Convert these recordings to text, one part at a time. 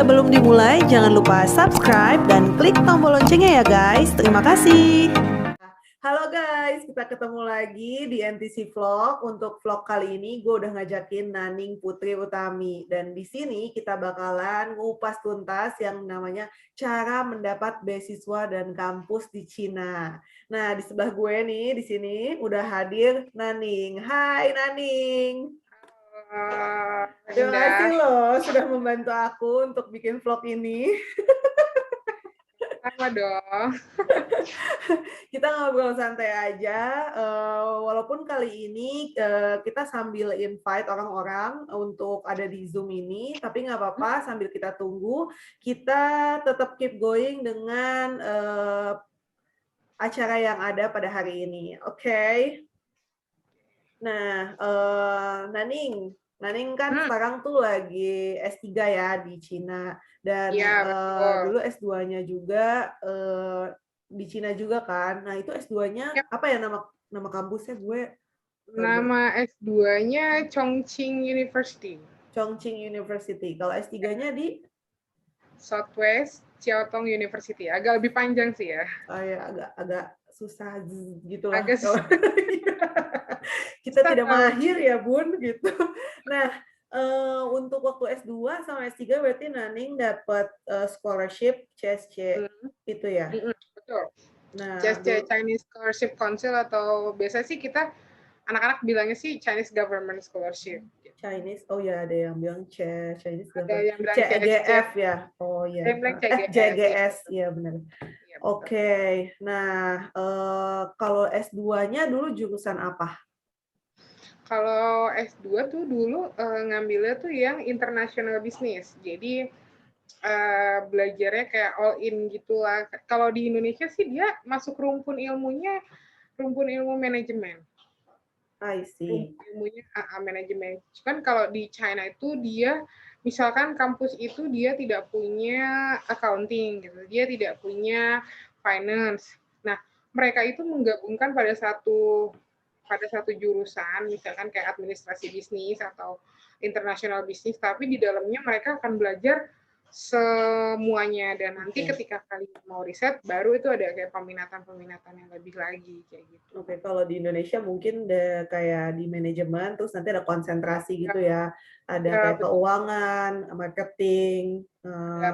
sebelum dimulai, jangan lupa subscribe dan klik tombol loncengnya ya guys. Terima kasih. Halo guys, kita ketemu lagi di NTC Vlog. Untuk vlog kali ini gue udah ngajakin Naning Putri Utami. Dan di sini kita bakalan ngupas tuntas yang namanya cara mendapat beasiswa dan kampus di Cina. Nah, di sebelah gue nih, di sini udah hadir Naning. Hai Naning. Terima kasih loh sudah membantu aku untuk bikin vlog ini. Sama dong. Kita ngobrol santai aja, walaupun kali ini kita sambil invite orang-orang untuk ada di Zoom ini, tapi nggak apa-apa, sambil kita tunggu, kita tetap keep going dengan acara yang ada pada hari ini. Oke. Nah, Naning kan sekarang tuh lagi S3 ya di Cina. Dan Ya, dulu S2-nya juga di Cina juga kan. Nah, itu S2-nya apa ya nama kampusnya gue? Nama S2-nya Chongqing University. Chongqing University. Kalau S3-nya di? Southwest Chiao Tung University. Agak lebih panjang sih ya. Oh ya, agak susah gitu lah. Agak susah. Kita tidak mahir ya Bun gitu. Nah, untuk waktu S2 sama S3 berarti Naning dapat scholarship CSC itu ya? Betul. Nah, CSC, Chinese Scholarship Council, atau biasa sih kita anak-anak bilangnya sih Chinese Government Scholarship. Chinese, oh ya ada yang bilang Chinese Ada Government. yang bilang CGF ya? Oh ya. Ada yang bilang CGF. JGS, ya benar. Ya, Oke, nah kalau S2-nya dulu jurusan apa? Kalau S2 tuh dulu ngambilnya tuh yang international business. Jadi belajarnya kayak all in gitulah. Kalau di Indonesia sih dia masuk rumpun ilmunya rumpun ilmu manajemen. I see. Rumpun ilmunya manajemen. Kan kalau di China itu dia misalkan kampus itu dia tidak punya accounting gitu. Dia tidak punya finance. Nah, mereka itu menggabungkan pada satu jurusan, misalkan kayak administrasi bisnis atau international bisnis, tapi di dalamnya mereka akan belajar semuanya, dan nanti ketika kalian mau riset baru itu ada kayak peminatan yang lebih lagi kayak gitu. Oke, kalau di Indonesia mungkin kayak di manajemen terus nanti ada konsentrasi gitu ya. Ada kayak keuangan, marketing,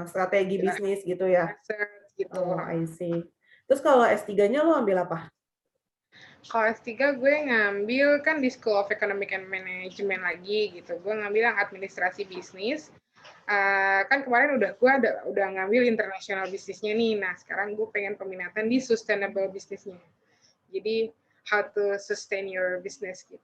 strategi bisnis gitu ya. Gitu. Oh, I see. Terus kalau S3-nya lo ambil apa? Kalau S3 gue ngambil kan di School of Economic and Management lagi gitu. Gue ngambil yang administrasi bisnis. Kan kemarin gue udah ngambil international bisnisnya nih. Nah, sekarang gue pengen peminatan di sustainable bisnisnya. Jadi how to sustain your business gitu.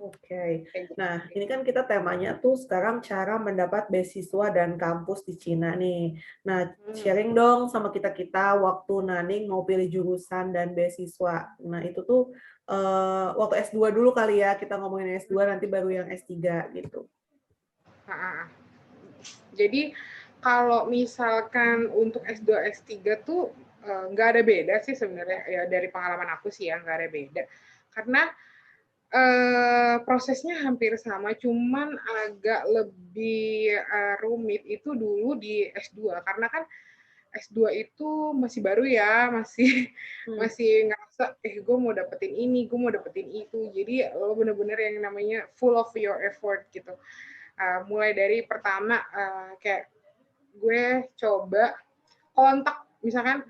Oke. Nah, ini kan kita temanya tuh sekarang cara mendapat beasiswa dan kampus di Cina nih. Nah, sharing dong sama kita-kita waktu Naning mau pilih jurusan dan beasiswa. Nah, itu tuh waktu S2 dulu kali ya, kita ngomongin S2 nanti baru yang S3 gitu. Jadi kalau misalkan untuk S2, S3 tuh nggak ada beda sih sebenarnya, ya dari pengalaman aku sih ya nggak ada beda. Karena prosesnya hampir sama, cuman agak lebih rumit itu dulu di S2, karena kan S2 itu masih baru ya, masih ngerasa gue mau dapetin ini, gue mau dapetin itu. Jadi lo bener-bener yang namanya full of your effort gitu. Mulai dari pertama kayak gue coba kontak, misalkan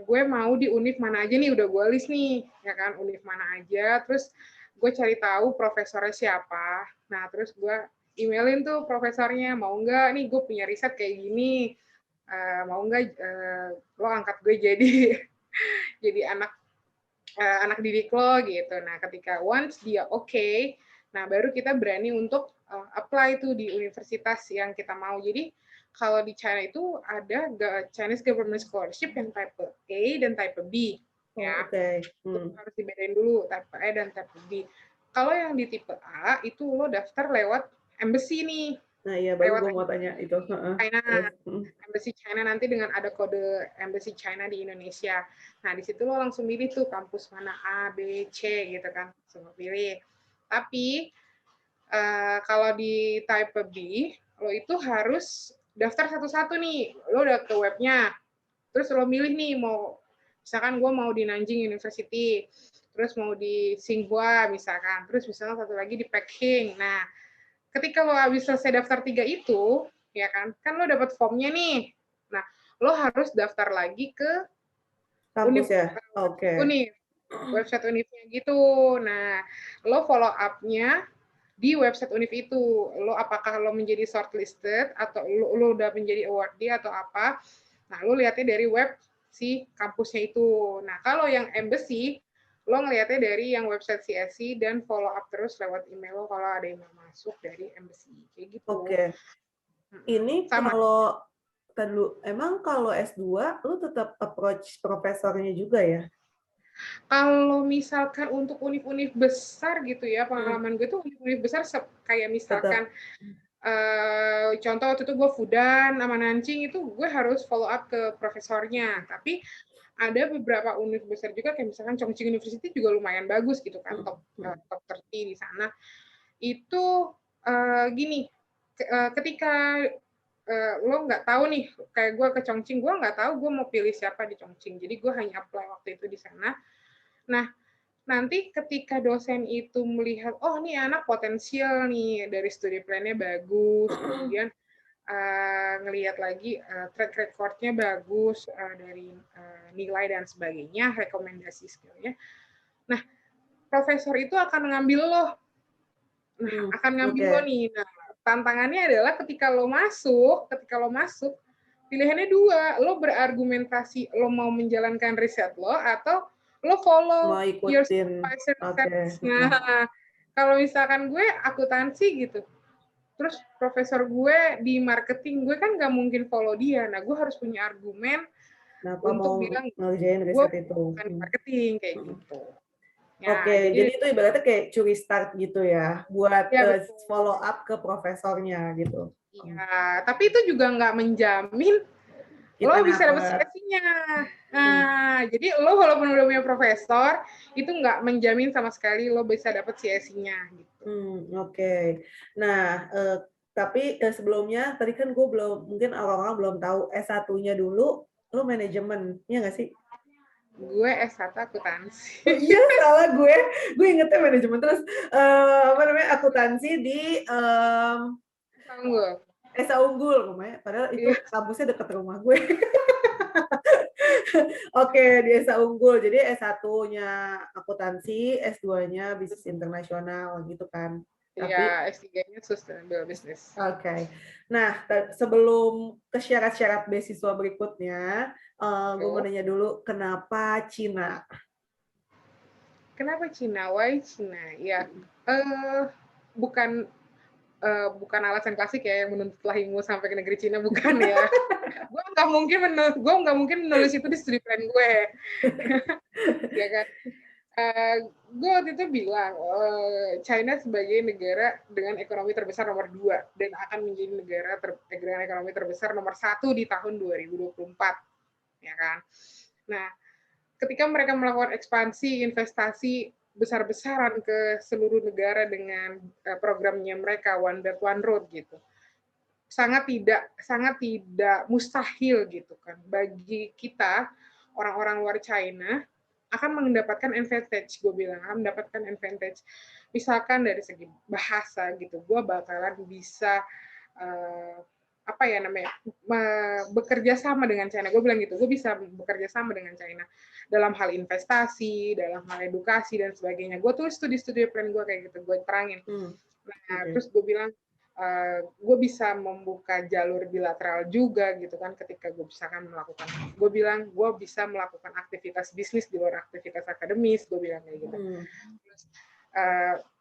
gue mau di univ mana aja nih, udah gue list nih ya kan, univ mana aja, terus gue cari tahu profesornya siapa. Nah terus gue emailin tuh profesornya, mau nggak nih gue punya riset kayak gini, mau nggak lo angkat gue jadi jadi anak didik lo gitu. Nah ketika once dia oke, nah baru kita berani untuk apply tuh di universitas yang kita mau. Jadi kalau di China itu ada Chinese Government Scholarship yang type A dan type B. Ya, harus dibedain dulu type A dan type B. Kalau yang di tipe A itu lo daftar lewat embassy nih. Nah iya, baru gue mau tanya itu. China, embassy China nanti dengan ada kode embassy China di Indonesia. Nah di situ lo langsung pilih tuh kampus mana A, B, C gitu kan, semua pilih. Tapi kalau di type B, lo itu harus daftar satu-satu nih. Lo udah ke webnya, terus lo milih nih mau, misalkan gue mau di Nanjing University, terus mau di Tsinghua misalkan, terus misalnya satu lagi di Peking. Nah, ketika lo habis selesai daftar 3 itu, ya kan lo dapat formnya nih. Nah, lo harus daftar lagi ke Kampus ya? Oke. website univnya gitu. Nah, lo follow up-nya di website univ itu. Lo apakah lo menjadi shortlisted atau lo udah menjadi awardee atau apa. Nah, lo lihatnya dari web si kampusnya itu. Nah, kalau yang embassy, lo ngelihatnya dari yang website CSC dan follow up terus lewat email lo kalau ada yang mau masuk dari embassy. Kayak gitu. Oke. Ini Sama. emang kalau S2 lu tetap approach profesornya juga ya? Kalau misalkan untuk univ-univ besar gitu ya, pengalaman gue tuh univ-univ besar kayak misalkan Tetap. Contoh waktu itu gue Fudan sama Nanjing itu gue harus follow up ke profesornya. Tapi ada beberapa univ besar juga kayak misalkan Chongqing University juga lumayan bagus gitu kan, top 30 di sana. Itu gini, ketika lo nggak tahu nih, kayak gue ke Chongqing, gue nggak tahu gue mau pilih siapa di Chongqing. Jadi gue hanya apply waktu itu di sana. Nah, nanti ketika dosen itu melihat, oh ini anak potensial nih, dari studi plan-nya bagus, kemudian ngelihat lagi track record-nya bagus, dari nilai dan sebagainya, rekomendasi skill-nya. Nah, profesor itu akan ngambil lo. Nah, akan ngambil lo nih. Nah, tantangannya adalah ketika lo masuk, pilihannya dua. Lo berargumentasi lo mau menjalankan riset lo atau lo follow Mau your ikutin. supervisor Oke. research. Nah, kalau misalkan gue akuntansi gitu, terus profesor gue di marketing, gue kan nggak mungkin follow dia. Nah, gue harus punya argumen Kenapa untuk mau bilang ngerjain gue riset itu? bukan di marketing kayak gitu. Oke, Ya, jadi jadi itu ibaratnya kayak curi start gitu ya, buat ya betul. follow up ke profesornya gitu. Iya, tapi itu juga nggak menjamin lo Kita bisa dapat dapat. CSI-nya. Nah, jadi lo walaupun udah punya profesor, itu nggak menjamin sama sekali lo bisa dapat CSI-nya. Gitu. Oke. Nah, tapi sebelumnya, tadi kan gue belum, mungkin orang-orang belum tahu S1-nya dulu, lo manajemen, iya nggak sih? Gue S1 akuntansi. Oh iya, salah gue ingetnya manajemen. Terus, apa namanya, akuntansi di Unggul. Esa Unggul, padahal itu Iya. kampusnya deket rumah gue. Oke, di Esa Unggul. Jadi S1-nya akuntansi, S2-nya bisnis internasional gitu kan. Tapi Iya, S3-nya sustainable business. oke. Nah, sebelum ke syarat-syarat beasiswa berikutnya, gue mau nanya dulu, kenapa Cina? Kenapa Cina? Why Cina? Ya, bukan bukan alasan klasik ya yang menuntut lahimu sampai ke negeri Cina, bukan ya. gue nggak mungkin menulis itu di studi plan gue. Ya kan. Gue waktu itu bilang China sebagai negara dengan ekonomi terbesar nomor 2 dan akan menjadi negara dengan ekonomi terbesar nomor 1 di tahun 2024, ya kan. Nah, ketika mereka melakukan ekspansi investasi besar-besaran ke seluruh negara dengan programnya mereka One Belt One Road gitu, sangat tidak mustahil gitu kan bagi kita orang-orang luar China akan mendapatkan advantage. Gue bilang akan mendapatkan advantage misalkan dari segi bahasa gitu, gue bakalan bisa apa ya namanya, bekerja sama dengan China. Gue bilang gitu, gue bisa bekerja sama dengan China dalam hal investasi, dalam hal edukasi dan sebagainya. Gue tulis studi plan gue kayak gitu, gue terangin. Nah, terus gue bilang gue bisa membuka jalur bilateral juga gitu kan ketika gue misalkan melakukan, gue bilang gue bisa melakukan aktivitas bisnis di luar aktivitas akademis, gue bilang kayak gitu. Terus,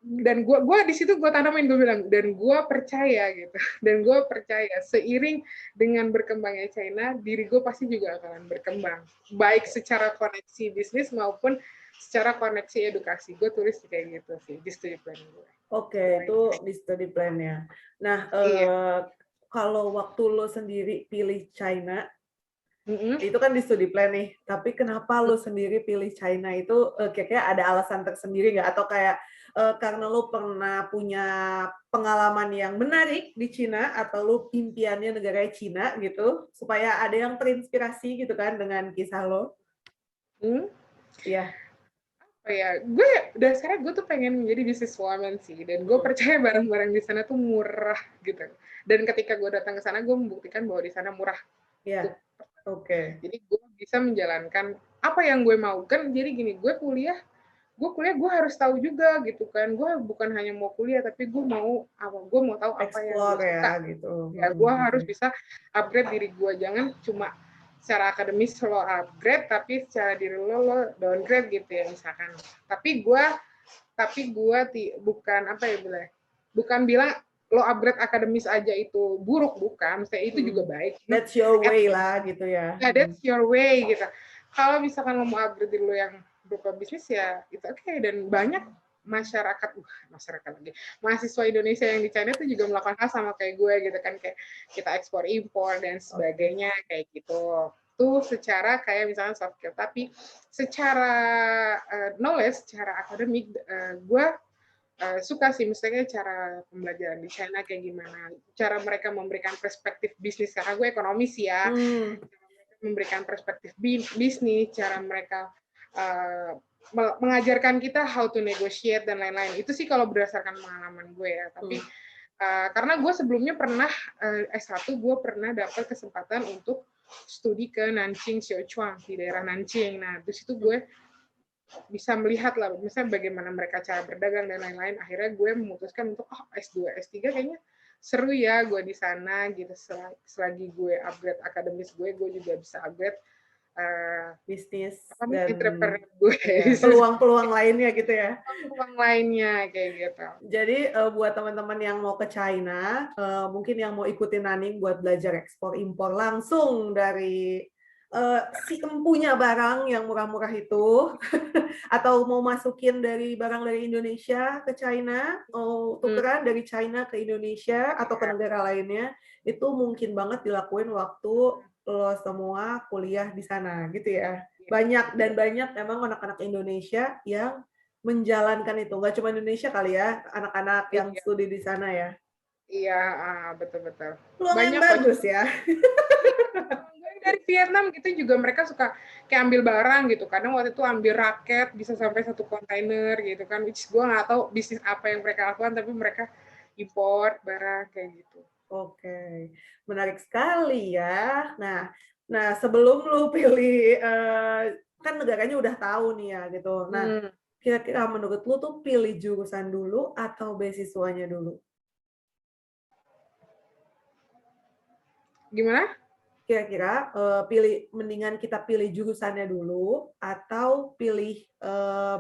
dan gue di situ gue tanamin, gue bilang, dan gue percaya gitu, dan gue percaya seiring dengan berkembangnya China, diri gue pasti juga akan berkembang, baik secara koneksi bisnis maupun secara koneksi edukasi. Gue tulis kayak gitu sih di studi plan gue. Oke, itu di study plan-nya. Nah, Iya. kalau waktu lo sendiri pilih China, itu kan di studi plan nih, tapi kenapa lo sendiri pilih China itu kira-kira ada alasan tersendiri nggak? Atau kayak karena lu pernah punya pengalaman yang menarik di Cina atau lu impiannya negara Cina gitu, supaya ada yang terinspirasi gitu kan dengan kisah lo? Hmm? Iya. Oh ya, dasarnya gue tuh pengen menjadi businesswoman sih, dan gue percaya barang-barang di sana tuh murah gitu. Dan ketika gue datang ke sana, gue membuktikan bahwa di sana murah. Iya. Tuh. Oke. Jadi gue bisa menjalankan apa yang gue mau kan. Jadi gini, gue harus tahu juga gitu kan. Gue bukan hanya mau kuliah, tapi gue mau tahu apa yang gue Explore ya suka. gitu. Ya, gue harus bisa upgrade diri gue. Jangan cuma secara akademis lo upgrade, tapi secara diri lo downgrade gitu ya misalkan. Tapi gue bukan apa ya bilangnya, bukan bilang lo upgrade akademis aja itu buruk, bukan. Maksudnya itu juga baik. That's your way lah gitu ya. That's your way gitu. Kalau misalkan lo mau upgrade diri lo yang berupa bisnis ya itu oke. Dan banyak masyarakat lagi mahasiswa Indonesia yang di China tuh juga melakukan hal sama kayak gue gitu kan, kayak kita ekspor impor dan sebagainya kayak gitu. Tuh secara kayak misalnya soft skill, tapi secara knowledge, secara akademik gue suka sih misalnya cara pembelajaran di China kayak gimana, cara mereka memberikan perspektif bisnis, karena gue ekonomis ya, memberikan perspektif bisnis, cara mereka mengajarkan kita how to negotiate dan lain-lain. Itu sih kalau berdasarkan pengalaman gue ya. Tapi karena gue sebelumnya pernah S1, gue pernah dapat kesempatan untuk studi ke Nanjing, Sichuan di daerah Nanjing. Nah, di situ gue bisa melihat lah, misalnya bagaimana mereka cara berdagang dan lain-lain. Akhirnya gue memutuskan untuk S2, S3 kayaknya seru ya gue di sana gitu. Selagi gue upgrade akademis gue juga bisa upgrade bisnis dan entrepreneur gue. Peluang-peluang lainnya gitu ya. Peluang lainnya kayak gitu. Jadi buat teman-teman yang mau ke China, mungkin yang mau ikutin Naning buat belajar ekspor impor langsung dari si empunya barang yang murah-murah itu, atau mau masukin dari barang dari Indonesia ke China, mau tukeran dari China ke Indonesia atau ke negara lainnya, itu mungkin banget dilakuin waktu lo semua kuliah di sana gitu ya. Banyak emang anak-anak Indonesia yang menjalankan itu. Nggak cuma Indonesia kali ya, anak-anak yang studi di sana ya. Iya, betul-betul. Lumayan bagus ya. Dari Vietnam gitu juga mereka suka kayak ambil barang gitu. Kadang waktu itu ambil raket bisa sampai 1 kontainer gitu kan. Which gue nggak tahu bisnis apa yang mereka lakukan, tapi mereka import barang kayak gitu. Oke, menarik sekali ya. Nah sebelum lu pilih, kan negaranya udah tahu nih ya gitu. Nah, kira-kira menurut lu tuh pilih jurusan dulu atau beasiswanya dulu? Gimana? Kira-kira mendingan kita pilih jurusannya dulu atau pilih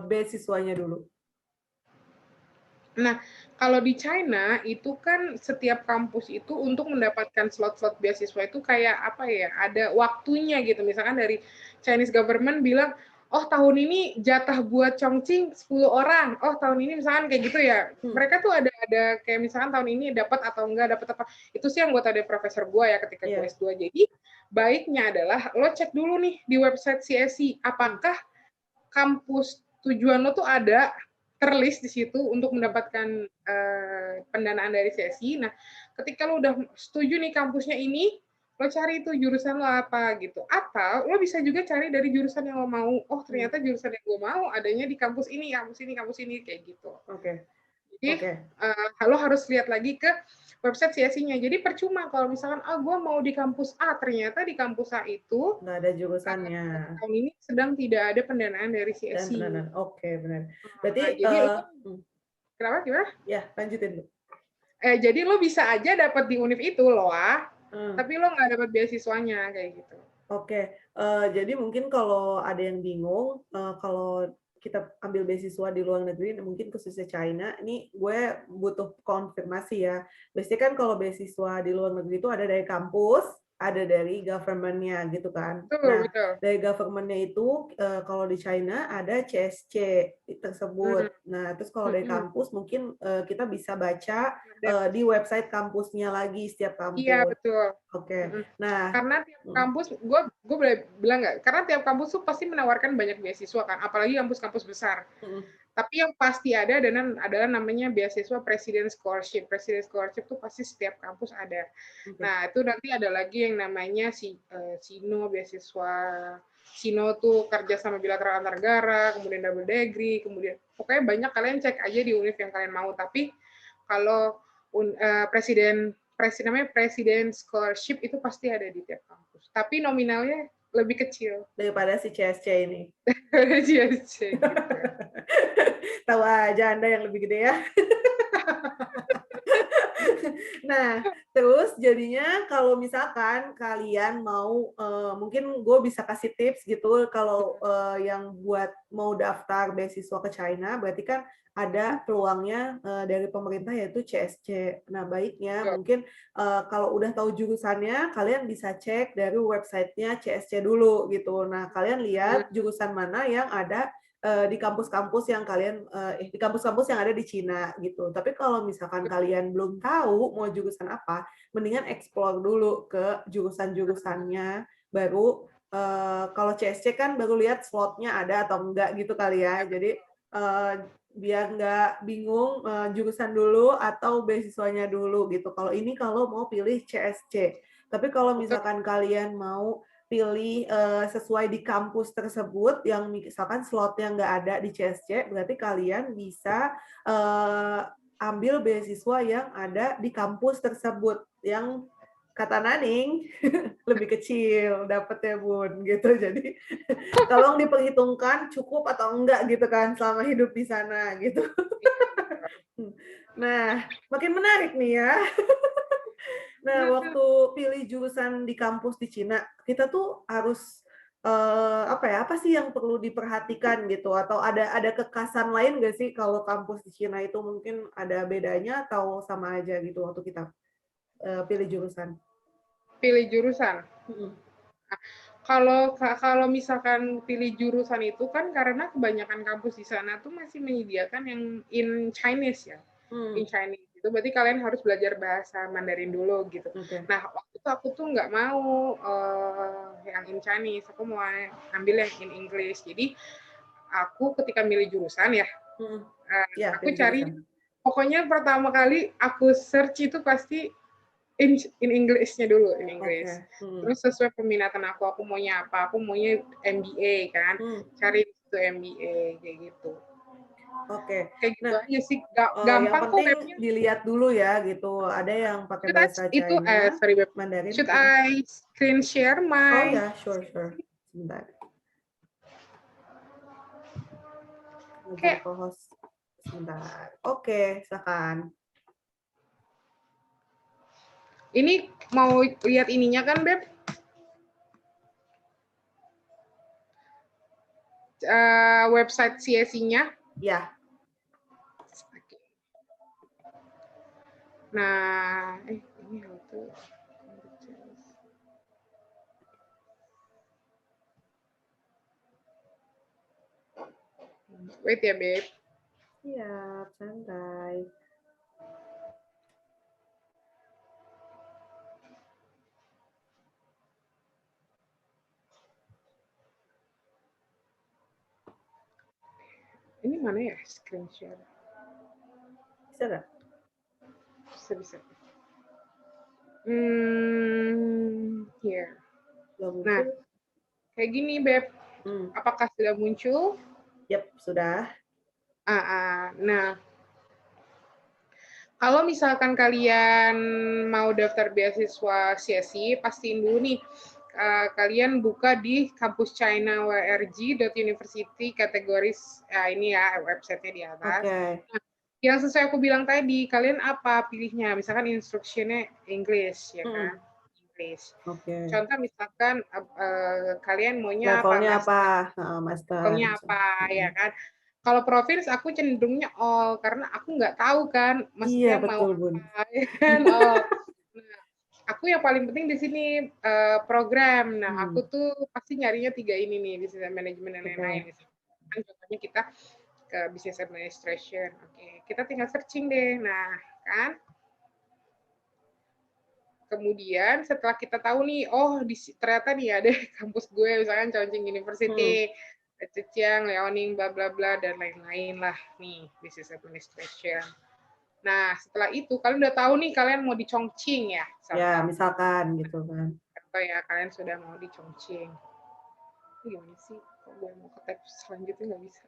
beasiswanya dulu? Nah, kalau di China itu kan setiap kampus itu untuk mendapatkan slot-slot beasiswa itu kayak apa ya, ada waktunya gitu. Misalkan dari Chinese government bilang, oh tahun ini jatah buat Chongqing 10 orang, oh tahun ini misalkan kayak gitu ya. Mereka tuh ada kayak misalkan tahun ini dapat atau enggak dapat apa. Itu sih yang gue tadi profesor gue ya ketika gue S2. Jadi baiknya adalah lo cek dulu nih di website CSI, apakah kampus tujuan lo tuh ada terlist di situ untuk mendapatkan pendanaan dari CSI. Nah, ketika lo udah setuju nih kampusnya ini, lo cari itu jurusan lo apa gitu. Atau lo bisa juga cari dari jurusan yang lo mau. Oh, ternyata jurusan yang gue mau adanya di kampus ini kayak gitu. Oke. Jadi lo harus lihat lagi ke website CSI-nya. Jadi percuma kalau misalkan gue mau di kampus A, ternyata di kampus A itu nggak ada jurusannya. Tahun ini sedang tidak ada pendanaan dari CSI. Oke, benar. Berarti jadi kenapa gimana? Ya, lanjutin. Jadi lo bisa aja dapat di univ itu loh, tapi lo nggak dapat beasiswanya kayak gitu. Oke, jadi mungkin kalau ada yang bingung, kalau kita ambil beasiswa di luar negeri, mungkin khususnya China, ini gue butuh konfirmasi ya. Biasanya kan kalau beasiswa di luar negeri itu ada dari kampus, ada dari government-nya gitu kan. Betul. Dari government-nya itu kalau di China ada CSC tersebut. Nah, terus kalau dari kampus mungkin kita bisa baca di website kampusnya lagi setiap kampus. Iya, betul. Oke. Nah, karena tiap kampus, gue boleh bilang nggak? Karena tiap kampus tuh pasti menawarkan banyak beasiswa kan, apalagi kampus-kampus besar. Tapi yang pasti ada adalah namanya beasiswa President Scholarship. President Scholarship itu pasti setiap kampus ada. Oke. Nah, itu nanti ada lagi yang namanya SINO, beasiswa SINO tuh kerja sama bilateral antar negara, kemudian double degree, kemudian pokoknya banyak, kalian cek aja di univ yang kalian mau. Tapi kalau namanya President Scholarship itu pasti ada di tiap kampus. Tapi nominalnya lebih kecil Daripada si CSC ini. CSC gitu. Tahu aja Anda yang lebih gede ya. Nah, terus jadinya kalau misalkan kalian mau, mungkin gue bisa kasih tips gitu, kalau yang buat mau daftar beasiswa ke China, berarti kan ada peluangnya dari pemerintah yaitu CSC. Nah, baiknya mungkin kalau udah tahu jurusannya, kalian bisa cek dari websitenya CSC dulu gitu. Nah, kalian lihat jurusan mana yang ada di kampus-kampus yang di kampus-kampus yang ada di Cina gitu. Tapi kalau misalkan kalian belum tahu mau jurusan apa, mendingan explore dulu ke jurusan-jurusannya, baru kalau CSC kan baru lihat slotnya ada atau enggak gitu kali ya. Jadi biar nggak bingung jurusan dulu atau beasiswanya dulu gitu. Kalau ini kalau mau pilih CSC. Tapi kalau misalkan kalian mau pilih sesuai di kampus tersebut yang misalkan slotnya nggak ada di CSC, berarti kalian bisa ambil beasiswa yang ada di kampus tersebut yang kata Naning lebih kecil dapetnya Bun gitu. Jadi tolong diperhitungkan cukup atau enggak gitu kan selama hidup di sana gitu. Nah, makin menarik nih ya. Nah, waktu pilih jurusan di kampus di Cina, kita tuh harus apa sih yang perlu diperhatikan gitu? Atau ada kekasan lain nggak sih kalau kampus di Cina itu mungkin ada bedanya atau sama aja gitu waktu kita pilih jurusan? Pilih jurusan. Kalau misalkan pilih jurusan itu kan karena kebanyakan kampus di sana tuh masih menyediakan yang in Chinese ya. In Chinese itu berarti kalian harus belajar bahasa Mandarin dulu gitu. Nah, waktu itu aku tuh nggak mau yang in Chinese, aku mau ambil yang in English. Jadi aku ketika milih jurusan ya, aku cari pokoknya pertama kali aku search itu pasti in English-nya dulu, in English. Terus sesuai peminatan aku maunya apa, aku maunya MBA kan, cari itu MBA kayak gitu. Kayak gitu aja sih, gampang kok. Yang penting dilihat dulu ya gitu. Ada yang pakai bahasa China, Mandarin. Should I screen share my? Oh ya, sure. Sebentar. Oke. Sebentar. Oke, silakan. Ini mau lihat ininya kan, Beb? Website CSI-nya? Ya. Nah, ini tuh. Wait ya, Beb. Iya, santai. Ini mana ya screen share? Bisa nggak? Bisa. Here. Nah, kayak gini, Beb. Apakah sudah muncul? Yap, sudah. Nah, kalau misalkan kalian mau daftar beasiswa CSI, pastiin dulu nih, kalian buka di kampus China WRG.university kategoris, ini ya websitenya di atas. Nah, yang sesuai aku bilang tadi, kalian apa pilihnya? Misalkan instructionnya English, ya kan? English. Contoh misalkan kalian maunya levelnya master. Levelnya apa, ya kan? Kalau profils aku cenderungnya all karena aku nggak tahu kan maksudnya mau apa, ya kan? Nah, aku yang paling penting di sini program. Nah, aku tuh pasti nyarinya 3 ini nih, business management dan lain-lain. Kan contohnya kita ke business administration. Oke, kita tinggal searching deh. Nah, kan? Kemudian setelah kita tahu nih, oh ternyata nih ada kampus gue misalkan Chongqing University. Zhejiang, Liaoning, bla bla bla dan lain-lain lah nih business administration. Nah, setelah itu kalian udah tahu nih kalian mau di Chongqing ya, Ya, misalkan gitu kan. atau ya kalian sudah mau di Chongqing. Gimana sih? Kok gue mau ke tab selanjutnya nggak bisa.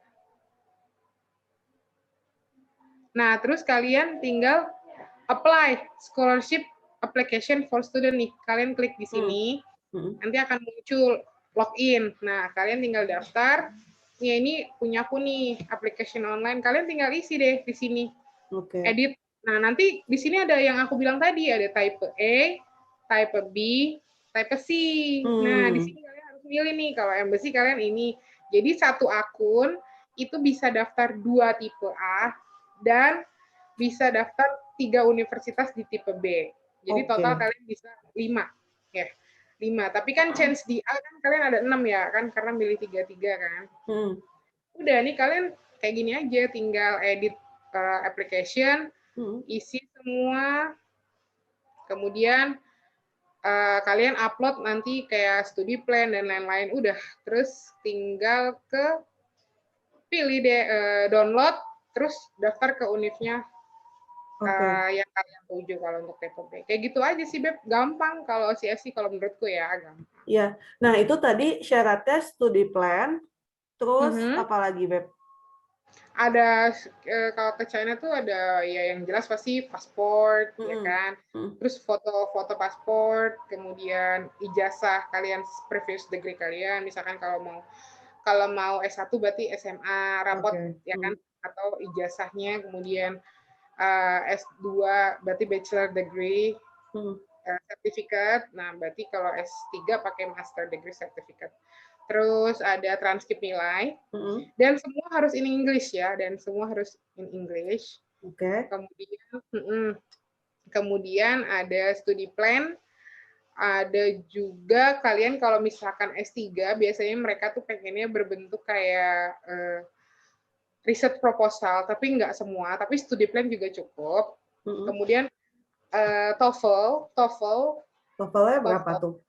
Nah, terus kalian tinggal apply scholarship application for student nih. Kalian klik di sini, nanti akan muncul login. Nah, kalian tinggal daftar. Ya, ini punya aku nih, application online. Kalian tinggal isi deh di sini. Edit. Nah, nanti di sini ada yang aku bilang tadi, ada type A, type B, type C. Nah, di sini kalian harus milih nih, kalau embassy kalian ini. Jadi satu akun itu bisa daftar 2 tipe A dan bisa daftar 3 universitas di tipe B. Jadi total kalian bisa 5. Ya, 5. Tapi kan chance di A kan kalian ada 6 ya, kan karena milih 3-3 kan. Udah nih kalian kayak gini aja, tinggal edit application, isi semua, kemudian kalian upload nanti kayak studi plan dan lain-lain, udah. Terus tinggal pilih deh download, terus daftar ke univnya yang kalian tuju kalau untuk TPB. Kayak gitu aja sih, Beb. Gampang kalau CFC kalau menurutku ya, gampang. Iya. Nah, itu tadi syaratnya studi plan, terus apa lagi, Beb? Ada kalau ke China tuh ada ya yang jelas pasti paspor, ya kan. Terus foto paspor, kemudian ijazah kalian, previous degree kalian, misalkan kalau mau S1 berarti SMA, rapot ya kan, atau ijazahnya, kemudian S2 berarti bachelor degree, sertifikat. Nah, berarti kalau S3 pakai master degree certificate. Terus ada transkrip nilai, dan semua harus in English ya, dan semua harus in English. Kemudian ada studi plan, ada juga kalian kalau misalkan S3, biasanya mereka tuh pengennya berbentuk kayak riset proposal, tapi nggak semua, tapi studi plan juga cukup. Kemudian TOEFL-nya berapa tuh?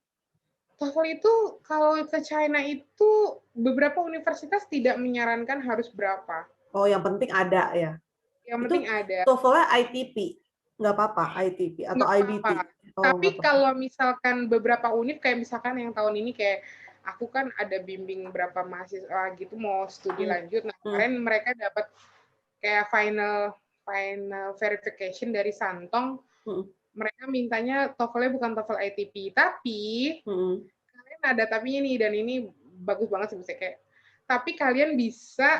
TOEFL itu kalau ke China itu beberapa universitas tidak menyarankan harus berapa. Oh, yang penting ada ya? Yang penting ada. TOEFL-nya ITP? Nggak apa-apa, ITP atau IBT? Tapi kalau misalkan beberapa univ, kayak misalkan yang tahun ini kayak aku kan ada bimbing berapa mahasiswa gitu mau studi lanjut. Nah, kemarin mereka dapat kayak final verification dari Santong. Mereka mintanya TOEFL-nya bukan TOEFL ITP, tapi kalian ada tapinya nih, dan ini bagus banget sih, kayak tapi kalian bisa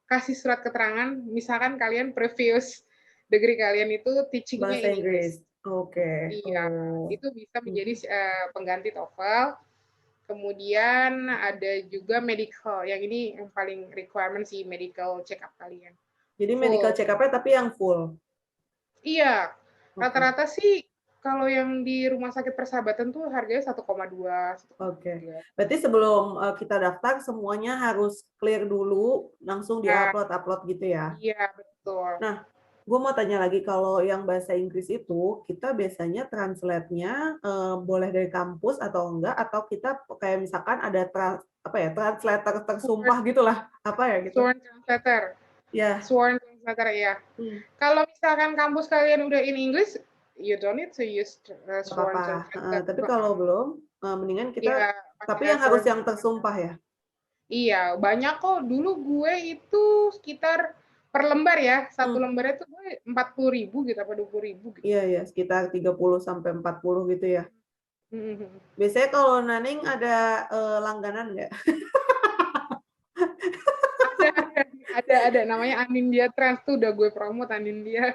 kasih surat keterangan, misalkan kalian previous degree kalian itu teaching-nya bahasa Inggris. Iya, itu bisa menjadi pengganti TOEFL. Kemudian ada juga medical, yang ini yang paling requirement sih, medical check up kalian. Jadi medical check up-nya tapi yang full? Iya, rata-rata sih kalau yang di Rumah Sakit Persahabatan tuh harganya 1,2. Berarti sebelum kita daftar semuanya harus clear dulu, langsung di-upload gitu ya? Iya, betul. Nah, gue mau tanya lagi, kalau yang bahasa Inggris itu kita biasanya translate-nya boleh dari kampus atau enggak, atau kita kayak misalkan ada translator tersumpah gitulah, apa ya gitu? Sworn translator. Ya. Sworn translator ya. Kalau misalkan kampus kalian udah in English, you don't need to use sworn translator. Tapi kalau belum, mendingan kita, tapi yang harus yang tersumpah ya? Iya, banyak kok. Dulu gue itu sekitar per lembar ya, satu lembarnya tuh gue 40.000 gitu, apa 20.000 gitu. Iya, sekitar 30 sampai 40 gitu ya. Biasanya kalau Naning ada langganan nggak? Ada namanya Anindya Trans, tuh udah gue promote Anindya.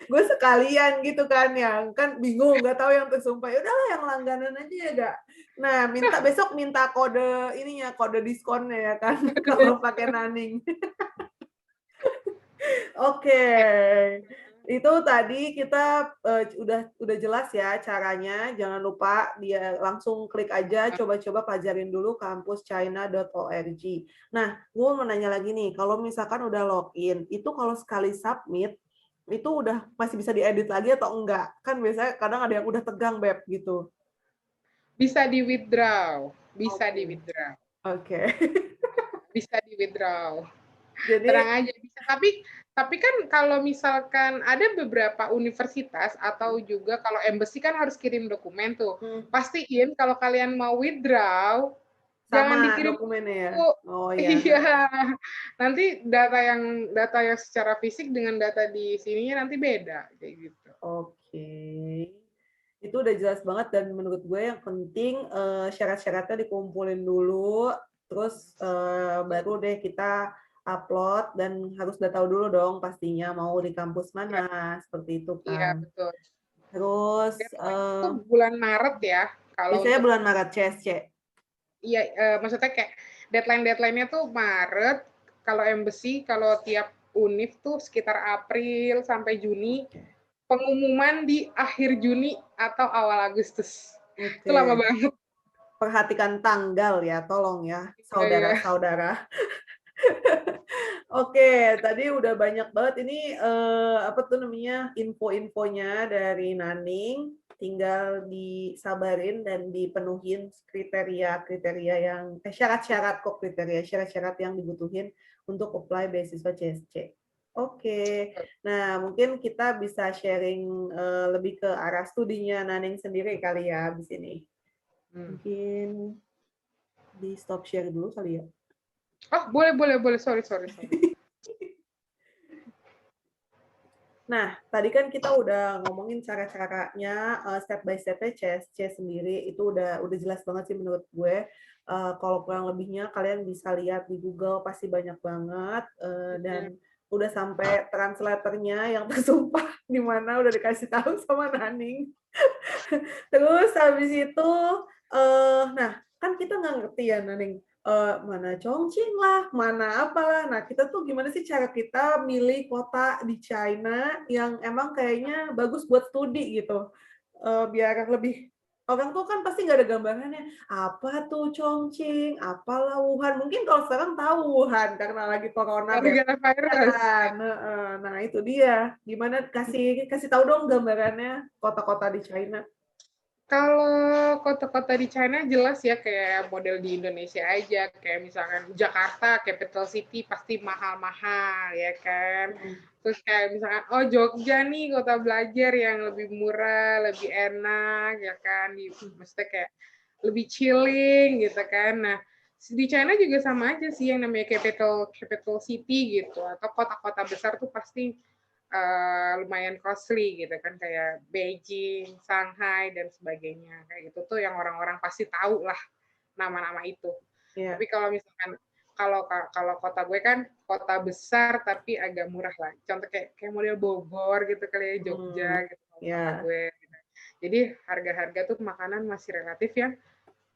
Gue sekalian gitu kan, yang kan bingung, nggak tahu yang tersumpah, ya udahlah yang langganan aja ya gak. Nah, besok minta kode ininya, kode diskonnya ya kan, kalau pakai Naning. Oke. Itu tadi kita udah jelas ya caranya. Jangan lupa dia langsung klik aja, coba-coba pelajarin dulu kampuschina.org. Nah, gue mau nanya lagi nih, kalau misalkan udah login, itu kalau sekali submit, itu udah masih bisa diedit lagi atau enggak? Kan biasanya kadang ada yang udah tegang, Beb, gitu. Bisa di withdraw, bisa di withdraw. Oke. Bisa di-withdraw. Jadi Tenang aja bisa. Tapi kan kalau misalkan ada beberapa universitas atau juga kalau embassy kan harus kirim dokumen tuh. hmm, Pastiin kalau kalian mau withdraw jangan sama dikirim dokumennya ya? buku. Oh ya. Iya. Nanti data yang secara fisik dengan data di sininya nanti beda kayak gitu. Oke. Itu udah jelas banget dan menurut gue yang penting syarat-syaratnya dikumpulin dulu, terus baru deh kita upload dan harus udah tahu dulu dong pastinya mau di kampus Iya, mana, seperti itu iya kan. betul. Terus Deadline itu bulan Maret ya kalau biasanya untuk bulan Maret CSC. iya, maksudnya kayak deadline-nya tuh Maret, kalau embassy, kalau tiap univ tuh sekitar April sampai Juni, Oke. pengumuman di akhir Juni atau awal Agustus. Itu Oke. lama banget. Perhatikan tanggal ya, tolong ya, Iya, iya. saudara-saudara. Oke, tadi udah banyak banget ini apa tuh namanya info-infonya dari Naning. Tinggal disabarin dan dipenuhin kriteria-kriteria yang syarat-syarat kok kriteria syarat-syarat yang dibutuhin untuk apply beasiswa CSC. Oke, nah mungkin kita bisa sharing lebih ke arah studinya Naning sendiri kali ya di sini. Hmm. Mungkin di stop share dulu kali ya. Oh, boleh. Sorry. Nah, tadi kan kita udah ngomongin cara-caranya step by step-nya CSC sendiri itu udah jelas banget sih menurut gue. Kalau kurang lebihnya kalian bisa lihat di Google pasti banyak banget dan udah sampai translatornya yang tersumpah di mana udah dikasih tahu sama Naning. Terus habis itu nah kan kita nggak ngerti ya Naning mana Chongqing lah, mana apalah. Nah, kita tuh gimana sih cara kita milih kota di China yang emang kayaknya bagus buat studi gitu. Biar lebih orang tuh kan pasti nggak ada gambarannya. Apa tuh Chongqing, apalah Wuhan. Mungkin kalau sekarang tahu Wuhan karena lagi corona beb. Gara-gara Ya virus. kan? Nah, itu dia. Gimana kasih kasih tahu dong gambarannya kota-kota di China. Kalau kota-kota di China jelas ya kayak model di Indonesia aja, kayak misalkan Jakarta, capital city pasti mahal-mahal ya kan. Hmm. Terus kayak misalkan oh Jogja nih kota belajar yang lebih murah, lebih enak ya kan, maksudnya kayak lebih chilling gitu kan. Nah, di China juga sama aja sih yang namanya capital city gitu atau kota-kota besar tuh pasti lumayan costly gitu kan kayak Beijing, Shanghai dan sebagainya kayak gitu tuh yang orang-orang pasti tahu lah nama-nama itu. Iya. Tapi kalau misalkan kalau kota gue kan kota besar tapi agak murah lah. Contoh kayak model Bogor gitu kali ya Jogja Hmm. gitu kota Ya. gue. Gitu. Jadi harga-harga tuh makanan masih relatif ya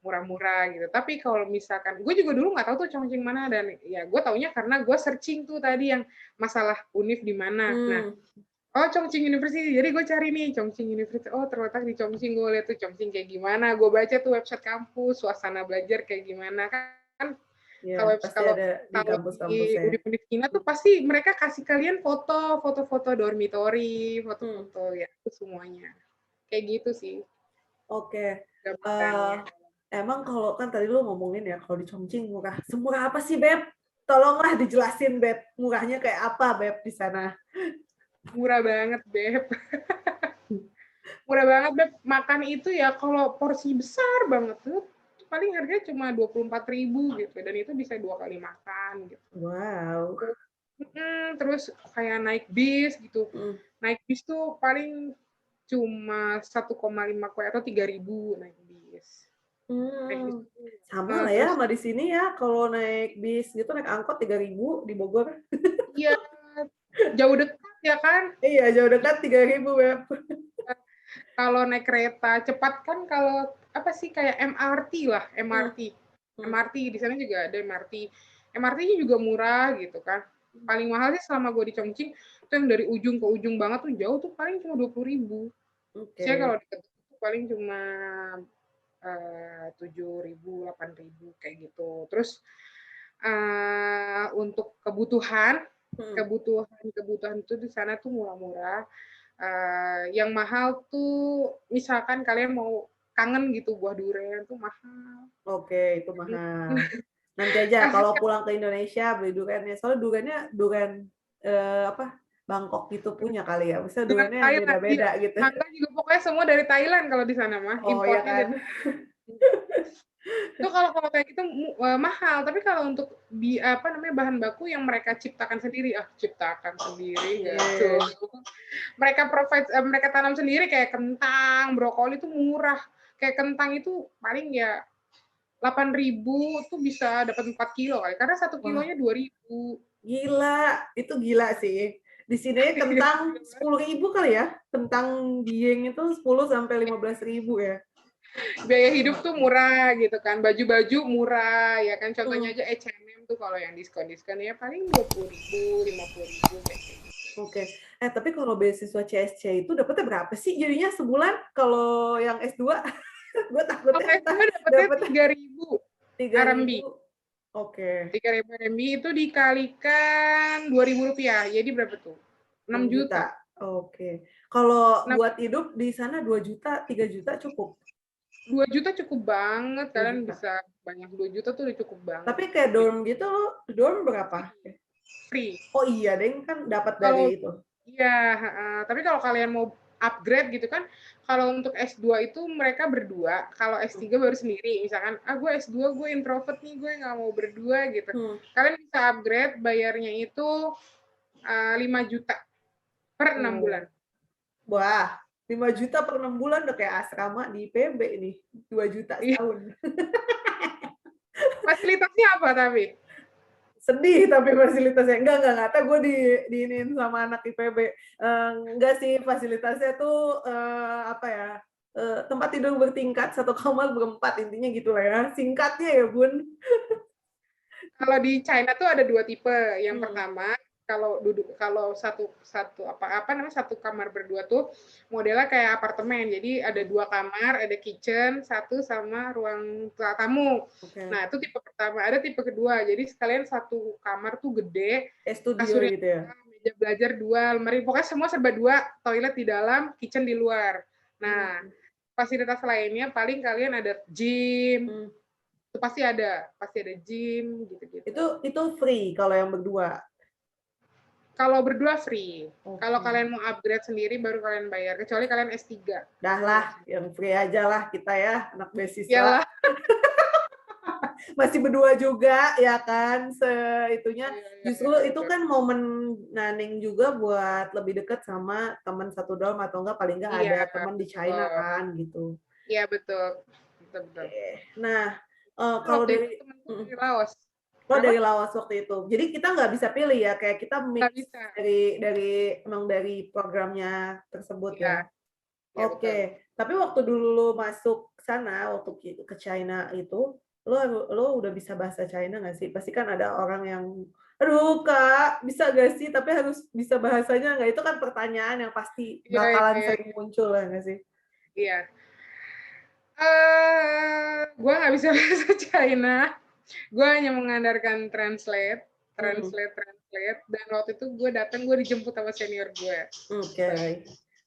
murah-murah gitu. Tapi kalau misalkan gue juga dulu nggak tahu tuh Chongqing mana dan ya gue taunya karena gue searching tuh tadi yang masalah univ di mana. Nah, Hmm. oh Chongqing University, jadi gue cari nih Chongqing University, oh terletak di Chongqing, gue lihat tuh Chongqing kayak gimana, gue baca tuh website kampus, suasana belajar kayak gimana kan Ya, kalau pasti kalau ada di kalau di kampus-kampusnya. Univ Cina tuh pasti mereka kasih kalian foto-foto dormitory, Hmm. foto-foto ya itu semuanya kayak gitu sih Oke. Eh, gambarannya. emang kalau kan tadi lu ngomongin ya, kalau di Chongqing murah. Semurah apa sih, Beb? Tolonglah dijelasin, Beb. Murahnya kayak apa, Beb, di sana? Murah banget beb, murah banget beb. Makan itu ya kalau porsi besar banget tuh paling harganya cuma 24.000 gitu dan itu bisa 2 kali makan gitu. Wow. Terus kayak naik bis gitu. Hmm. Naik bis tuh paling cuma 1,5 kue atau 3.000 naik bis. Naik bis Hmm. Sama lah ya terus sama di sini ya. Kalau naik bis gitu, naik angkot 3.000 di Bogor. iya jauh dekat ya kan. Iya, jauh dekat 3.000, Beb. Kalau naik kereta cepat kan kalau apa sih kayak MRT lah, Hmm. MRT. Hmm. MRT di sana juga ada MRT. MRT-nya juga murah gitu kan. Paling mahal sih selama gue di Chongqing itu yang dari ujung ke ujung banget tuh jauh tuh paling cuma 20.000. Saya Oke. kalau deket itu paling cuma 7.000, 8.000 kayak gitu. Terus untuk kebutuhan, Hmm. kebutuhan itu di sana tuh murah-murah. Yang mahal tuh misalkan kalian mau kangen gitu buah durian tuh mahal. Oke, itu mahal. Nanti aja Karena kalau pulang ke Indonesia beli duriannya. Soalnya duriannya durian apa? Bangkok gitu punya kali ya. Misalnya durian duriannya yang Thailand, iya. beda-beda gitu. Mangga juga pokoknya semua dari Thailand kalau di sana mah, Oh ya importnya kan. dari. Itu kalau kayak gitu mahal, tapi kalau untuk apa namanya bahan baku yang mereka ciptakan sendiri, ciptakan sendiri enggak tuh. Yeah. Mereka mereka tanam sendiri kayak kentang, brokoli itu murah. Kayak kentang itu paling ya 8.000 tuh bisa dapat 4 kilo kali, karena 1 Wah, kilonya 2.000. gila. Itu gila sih. Di sini kentang 10.000 kali ya. Kentang Dieng itu 10 sampai 15.000 ya. Biaya hidup tuh murah gitu kan, baju-baju murah ya kan, contohnya Hmm. aja H&M tuh kalau yang diskon-diskon ya paling 20.000, 50.000 kayak gitu. Oke. Tapi kalau beasiswa CSC itu dapetnya berapa sih jadinya sebulan kalau yang S2? Gue Kalau takutnya entah S2 dapetnya dapat 3.000 RMB. 3.000. Oke. 3.000 RMB itu dikalikan 2.000 rupiah, jadi berapa tuh? 6 6 juta. juta. Oke. Kalau 6, buat hidup di sana 2 juta, 3 juta cukup. 2 juta cukup banget, 2 kalian juta. bisa banyak 2 juta tuh udah cukup banget. Tapi kayak dorm gitu lo, dorm berapa? Free. Oh iya, deng kan dapat dari Kalau itu. iya, tapi kalau kalian mau upgrade gitu kan, kalau untuk S2 itu mereka berdua, kalau S3 baru sendiri. Misalkan, gue S2 gue introvert nih, gue nggak mau berdua gitu. Kalian bisa upgrade, bayarnya itu 5 juta per 6 bulan. Wah, 5 juta per 6 bulan udah kayak asrama di PB nih. 2 juta setahun. Fasilitasnya apa tapi? Sedih tapi fasilitasnya. Enggak. Gue diinin sama anak IPB. Enggak sih, fasilitasnya tuh apa ya, tempat tidur bertingkat, satu kamar berempat, intinya gitu lah ya. Singkatnya ya, Bun. Kalau di China tuh ada 2 tipe. Yang pertama, kalau satu kamar berdua tuh modelnya kayak apartemen. Jadi ada 2 kamar, ada kitchen, satu sama ruang tamu. Nah, itu tipe pertama. Ada tipe kedua. Jadi sekalian satu kamar tuh gede, Studio kasurnya gitu ya. 2, meja belajar 2, lemari, pokoknya semua serba 2, toilet di dalam, kitchen di luar. Nah, fasilitas lainnya paling kalian ada gym, itu pasti ada gym gitu-gitu. Itu free kalau yang berdua. Kalau berdua free. Kalau Oke. kalian mau upgrade sendiri baru kalian bayar, kecuali kalian S3. Dah lah, yang free aja lah kita ya, anak beasiswa. Iyalah. Masih berdua juga ya kan, seitunya. Justru itu Betul. kan momen Naning juga buat lebih dekat sama teman satu dorm, atau enggak paling enggak Iya, ada teman di China betul. kan gitu. Iya, betul. Betul. Nah, kalau Waktu itu dari temanku dari Laos. dari Kenapa? Laos waktu itu. Jadi kita nggak bisa pilih ya, kayak kita Nggak mix bisa. emang dari programnya tersebut Iya. ya. Iya, betul. Oke, tapi waktu dulu masuk sana, waktu ke China itu, lo udah bisa bahasa China nggak sih? Pasti kan ada orang yang, aduh Kak, bisa nggak sih? Tapi harus bisa bahasanya nggak? Itu kan pertanyaan yang pasti Iya, bakalan iya. sering muncul ya nggak sih? Iya. Gue nggak bisa bahasa China. Gue hanya mengandalkan translate, dan waktu itu gue datang, gue dijemput sama senior gue. Oke.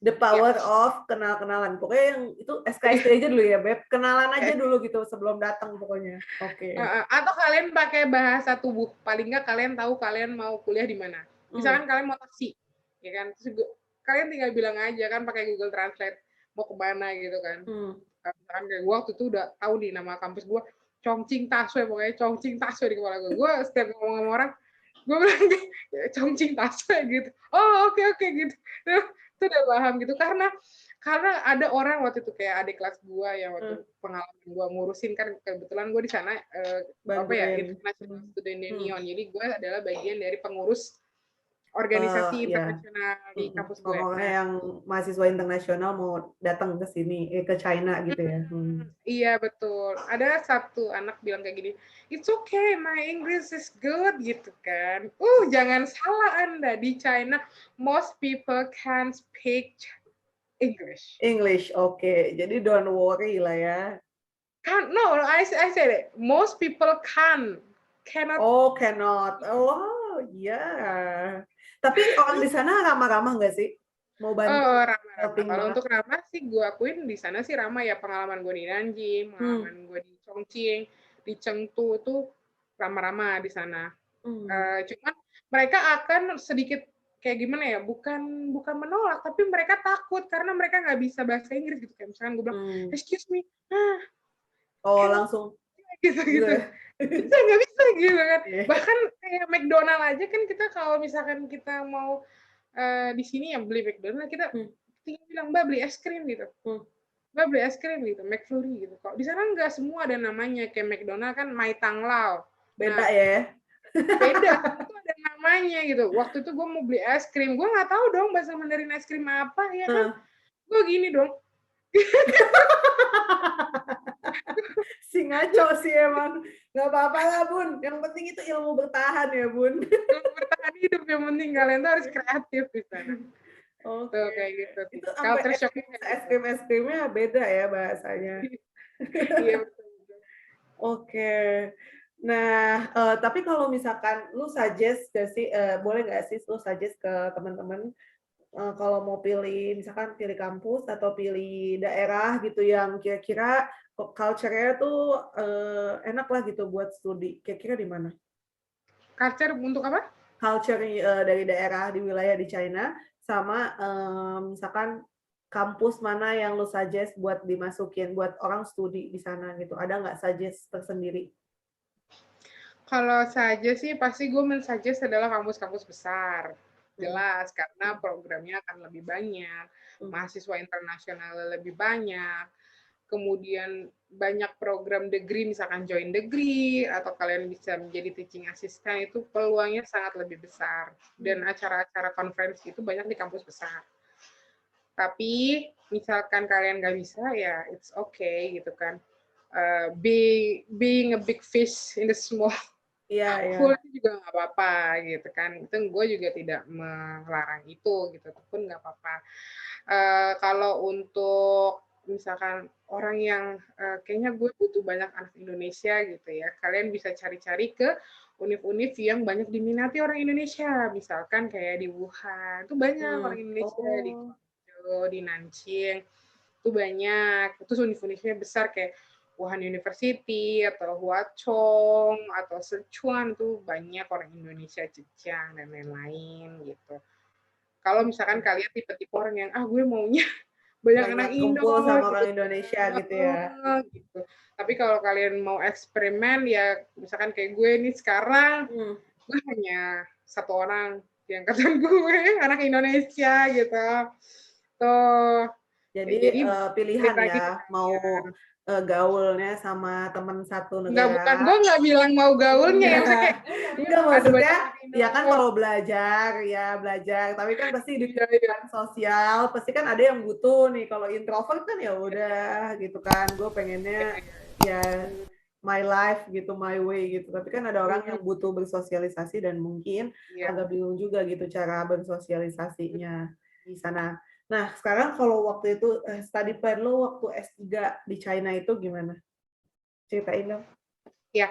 The power of kenal-kenalan. Pokoknya yang itu SKSD aja dulu ya, Beb. Kenalan aja dulu gitu sebelum datang pokoknya. Oke. Atau kalian pakai bahasa tubuh. Paling nggak kalian tahu kalian mau kuliah di mana. Misalkan kalian mau taksi, ya kan? Terus kalian tinggal bilang aja kan pakai Google Translate mau kemana gitu kan. Misalkan kayak gue waktu itu udah tahu nih nama kampus gue, Chongqing Taswe, pokoknya Chongqing Taswe di kepala gue. Gue setiap ngomong sama orang, gue bilang Chongqing Taswe gitu. Oh, oke gitu. Itu udah paham gitu, karena ada orang waktu itu kayak adik kelas gue yang waktu pengalaman gue ngurusin, kan kebetulan gue di sana International Student Union, jadi gue adalah bagian dari pengurus organisasi internasional di kampus gue. Pokoknya yang mahasiswa internasional mau datang ke sini, ke China gitu ya. Iya, betul. Ada satu anak bilang kayak gini, "It's okay, my English is good," gitu kan. Jangan salah Anda, di China most people can speak English. English, oke. Jadi don't worry lah ya. No, I said it. Most people cannot. Oh, cannot. Oh, iya. Tapi orang di sana ramah-ramah nggak sih? Mau bantu? Ramah. Kalau untuk ramah sih gue akuin di sana sih ramah ya. Pengalaman gue di Nanjing, pengalaman gue di Chongqing, di Chengdu tuh ramah-ramah di sana. Hmm. Cuman mereka akan sedikit kayak gimana ya, bukan bukan menolak, tapi mereka takut karena mereka nggak bisa bahasa Inggris gitu. Kayak misalkan gue bilang, Hmm. "Excuse me, ah, Oh, help," langsung gitu gitu-gitu. ya. Nggak bisa gitu kan. Iya. Bahkan kayak McDonald aja kan kita kalau misalkan kita mau, di sini yang beli McDonald kita Hmm. tinggal bilang, "Mbak, beli es krim," gitu. Hmm. "Mbak, beli es krim," gitu, McFlurry gitu. Kok di sana nggak semua ada namanya, kayak McDonald kan My Tang Lao. Beda Nah, ya. beda, itu ada namanya gitu. Waktu itu gue mau beli es krim, gue nggak tahu dong bahasa Mandarin es krim apa, ya kan? Hah. Gue gini dong, Si ngaco sih emang. Nggak apa-apa lah, Bun. Yang penting itu ilmu bertahan ya, Bun. ilmu bertahan hidup yang penting kalian tuh harus kreatif di sana. Tuh Oke. kayak gitu sih. Itu sampai Culture shock-nya kayak es gitu. krim es krimnya beda ya bahasanya. Iya betul. Oke. Nah, tapi kalau misalkan lu suggest gak sih, boleh nggak sih lu suggest ke teman-teman kalau mau pilih, misalkan pilih kampus atau pilih daerah gitu yang kira-kira culture-nya tuh enak lah gitu buat studi. Kira-kira di mana? Culture untuk apa? Culture dari daerah di wilayah di China sama misalkan kampus mana yang lu suggest buat dimasukin buat orang studi di sana gitu. Ada nggak suggest tersendiri? Kalau saja sih pasti gue men-suggest adalah kampus-kampus besar. Hmm. Jelas, karena programnya akan lebih banyak, Hmm. mahasiswa internasional lebih banyak, kemudian banyak program degree, misalkan join degree, atau kalian bisa menjadi teaching assistant, itu peluangnya sangat lebih besar. Dan acara-acara conference itu banyak di kampus besar. Tapi misalkan kalian nggak bisa, ya it's okay gitu kan. Being a big fish in the small Iya, iya. pool itu juga nggak apa-apa gitu kan. Itu gue juga tidak melarang itu gitu, itu pun nggak apa-apa. Kalau untuk misalkan orang yang kayaknya gue butuh banyak anak Indonesia gitu ya, kalian bisa cari-cari ke univ-univ yang banyak diminati orang Indonesia. Misalkan kayak di Wuhan, itu banyak orang Indonesia, di Oh, Guangzhou, di Nanjing, itu banyak. Terus univ-univnya besar kayak Wuhan University atau Huachong atau Sichuan tuh banyak orang Indonesia, Zhejiang dan lain-lain gitu. Kalau misalkan kalian tipe-tipe orang yang gue maunya banyak anak banyak Indo kumpul sama gitu orang Indonesia gitu ya. gitu. Tapi kalau kalian mau eksperimen ya misalkan kayak gue nih sekarang, Hmm. gue hanya satu orang di angkatan gue anak Indonesia gitu. Tuh, Jadi jadi balik pilihan lagi ya ke mau kalian. gaulnya sama teman satu Enggak, bukan negara. gue nggak bilang mau gaulnya ya, maksudnya Enggak, kayak gue maunya enggak ada maksudnya banyak anak Indo. ya kan kalau belajar ya belajar, tapi kan pasti di Iya, iya. kehidupan sosial pasti kan ada yang butuh nih. Kalau introvert kan ya udah gitu kan. Gue pengennya ya my life gitu, my way gitu. Tapi kan ada orang yang butuh bersosialisasi dan mungkin Iya. agak bingung juga gitu cara bersosialisasinya di sana. Nah, sekarang kalau waktu itu study plan lo waktu S3 di China itu gimana? Ceritain dong. Ya,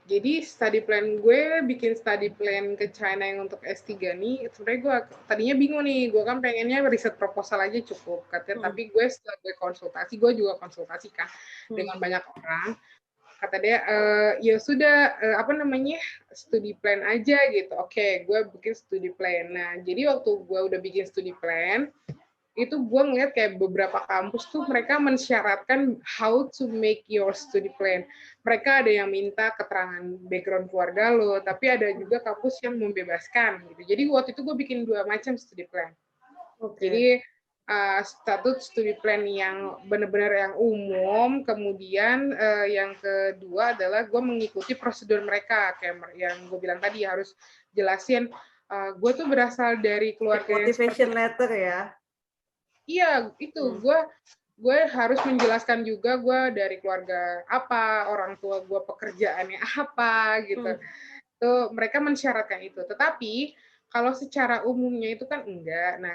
jadi study plan gue bikin study plan ke China yang untuk S3 nih, sebenarnya gue tadinya bingung nih, gue kan pengennya riset proposal aja cukup, katanya, Hmm. tapi gue setelah gue konsultasi, gue juga konsultasi kan Hmm. dengan banyak orang, kata dia, ya sudah, apa namanya, studi plan aja gitu. Oke, gue bikin studi plan. Nah, jadi waktu gue udah bikin studi plan, itu gue ngeliat kayak beberapa kampus tuh mereka mensyaratkan how to make your study plan. Mereka ada yang minta keterangan background keluarga lo, tapi ada juga kampus yang membebaskan gitu. Jadi waktu itu gue bikin 2 macam study plan. Oke. Jadi satu studi plan yang benar-benar yang umum, kemudian yang kedua adalah gue mengikuti prosedur mereka, kayak yang gue bilang tadi harus jelasin gue tuh berasal dari Kayak keluarga yang motivation seperti letter ya. iya itu gue harus menjelaskan juga gue dari keluarga apa, orang tua gue pekerjaannya apa gitu. Tuh mereka mensyaratkan itu. Tetapi kalau secara umumnya itu kan enggak. Nah,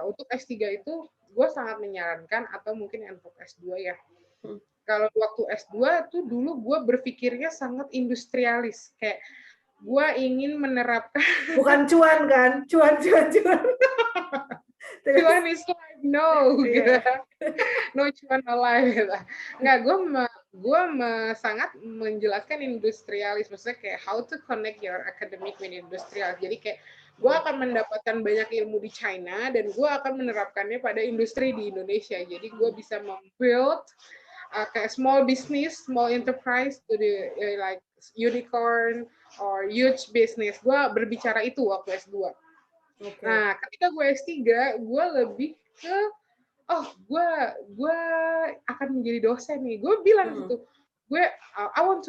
untuk S3 itu gue sangat menyarankan atau mungkin untuk S2 ya. Kalau waktu S2 tuh dulu gue berpikirnya sangat industrialis, kayak gue ingin menerapkan Bukan cuan kan? Cuan, cuan, cuan. Terus, cuan is life, no, gitu. iya. No cuan no life gitu. Enggak, gue gue sangat menjelaskan industrialis, maksudnya kayak how to connect your academic with industrial. Jadi kayak gue akan mendapatkan banyak ilmu di China dan gue akan menerapkannya pada industri di Indonesia. Jadi gue bisa membuild kayak small business, small enterprise to the like unicorn or huge business. Gue berbicara itu waktu S2. Okay. Nah, ketika gue S3, gue lebih ke gue akan menjadi dosen nih. Gue bilang gitu, gue I want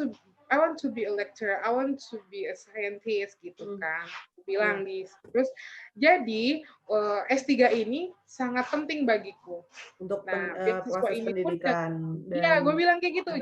to be a lecturer, I want to be a scientist gitu kan. Bilang di terus jadi S3 ini sangat penting bagiku. Untuk beasiswa proses ini pendidikan pun ya gue bilang kayak gitu.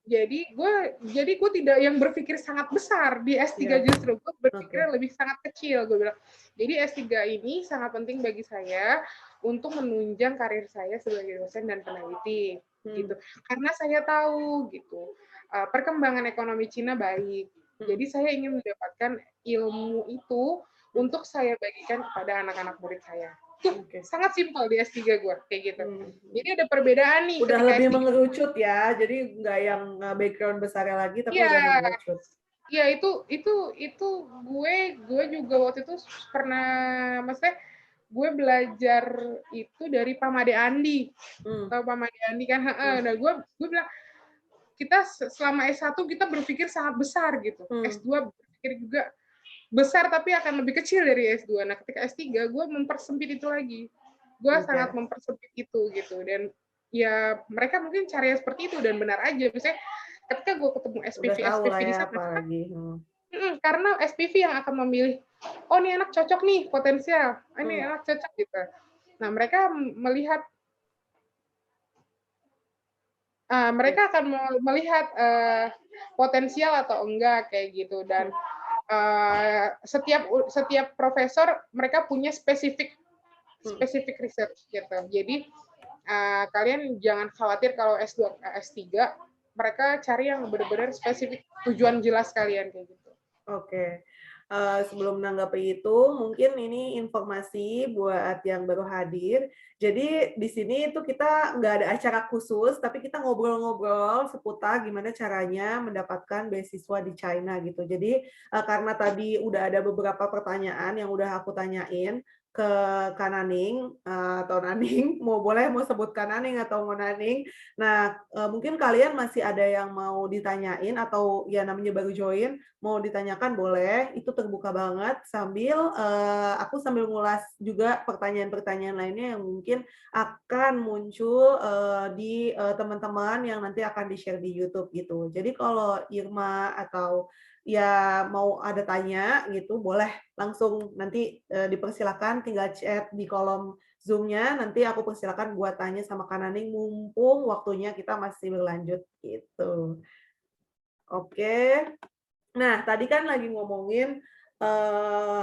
Jadi gue tidak yang berpikir sangat besar di S3 justru gue berpikir lebih sangat kecil. Gue bilang jadi S3 ini sangat penting bagi saya untuk menunjang karir saya sebagai dosen dan peneliti gitu. Karena saya tahu gitu perkembangan ekonomi Cina baik. Jadi saya ingin mendapatkan ilmu itu untuk saya bagikan kepada anak-anak murid saya. Sangat simpel di S3 gue kayak gitu. Jadi ada perbedaan nih. Udah lebih mengerucut ya, jadi nggak yang background besarnya lagi, tapi udah mengerucut. Iya itu gue juga waktu itu pernah, maksudnya gue belajar itu dari Pamade Andi. Tahu Pamade Andi kan? Nah gue bilang kita selama S1 kita berpikir sangat besar gitu. S2 berpikir juga besar tapi akan lebih kecil dari S2. Nah, ketika S3 gue mempersempit itu lagi. Gue sangat mempersempit itu gitu. Dan ya mereka mungkin caranya seperti itu dan benar aja. Misalnya ketika gue ketemu SPV di sana, karena SPV yang akan memilih, oh ini anak cocok nih, potensial. Ini anak cocok gitu. Nah, mereka melihat mereka akan melihat potensial atau enggak kayak gitu. Dan setiap profesor mereka punya spesifik research gitu. Jadi kalian jangan khawatir kalau S2 S3 mereka cari yang benar-benar spesifik, tujuan jelas kalian kayak gitu. Oke. Sebelum menanggapi itu, mungkin ini informasi buat yang baru hadir. Jadi di sini itu kita nggak ada acara khusus, tapi kita ngobrol-ngobrol seputar gimana caranya mendapatkan beasiswa di China gitu. Jadi karena tadi udah ada beberapa pertanyaan yang udah aku tanyain ke Kananing atau Naning, mau sebut Kananing atau mau Naning. Nah, mungkin kalian masih ada yang mau ditanyain atau ya namanya baru join, mau ditanyakan boleh, itu terbuka banget sambil aku sambil ngulas juga pertanyaan-pertanyaan lainnya yang mungkin akan muncul di teman-teman yang nanti akan di-share di YouTube gitu. Jadi kalau Irma atau ya mau ada tanya gitu, boleh langsung nanti dipersilakan tinggal chat di kolom Zoom-nya, nanti aku persilakan buat tanya sama Kananing mumpung waktunya kita masih berlanjut gitu. Oke. Nah, tadi kan lagi ngomongin